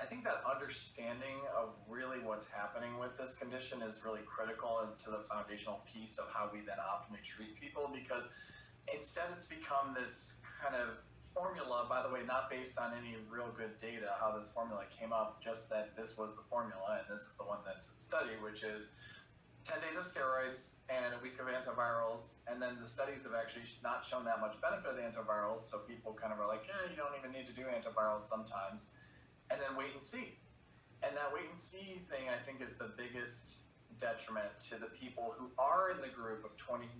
think that understanding of really what's happening with this condition is really critical into the foundational piece of how we then optimally treat people, because instead it's become this kind of formula, by the way, not based on any real good data, how this formula came up, just that this was the formula and this is the one that's been studied, which is 10 days of steroids and a week of antivirals. And then the studies have actually not shown that much benefit of the antivirals. So people kind of are like, you don't even need to do antivirals sometimes. And then wait and see. And that wait and see thing, I think, is the biggest detriment to the people who are in the group of 29%,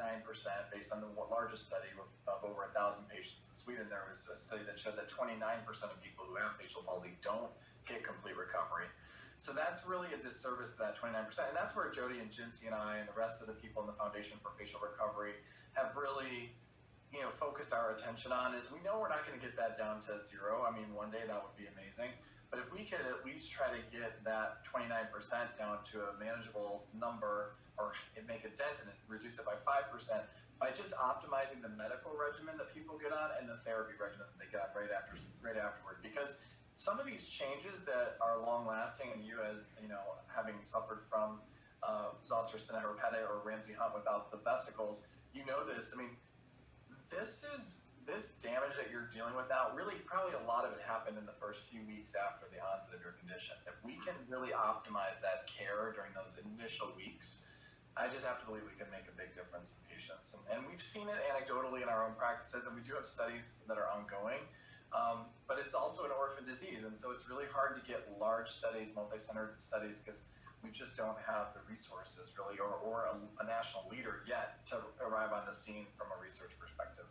based on the largest study of over 1,000 patients in Sweden. There was a study that showed that 29% of people who have facial palsy don't get complete recovery. So that's really a disservice to that 29%. And that's where Jody and Jinsey and I and the rest of the people in the Foundation for Facial Recovery have really focused our attention on, is we know we're not going to get that down to zero. I mean, one day that would be amazing. But if we could at least try to get that 29% down to a manageable number, or make a dent in it, reduce it by 5%, by just optimizing the medical regimen that people get on and the therapy regimen that they get on right afterward. Because some of these changes that are long lasting, and you, as having suffered from zoster Sinetta repetitor or Ramsay-Hunt without the vesicles, this. I mean, this damage that you're dealing with now, really probably a lot of it happened in the first few weeks after the onset of your condition. If we can really optimize that care during those initial weeks, I just have to believe we can make a big difference in patients. And we've seen it anecdotally in our own practices, and we do have studies that are ongoing, but it's also an orphan disease. And so it's really hard to get large studies, multi-centered studies, because we just don't have the resources really, or a national leader yet to arrive on the scene from a research perspective.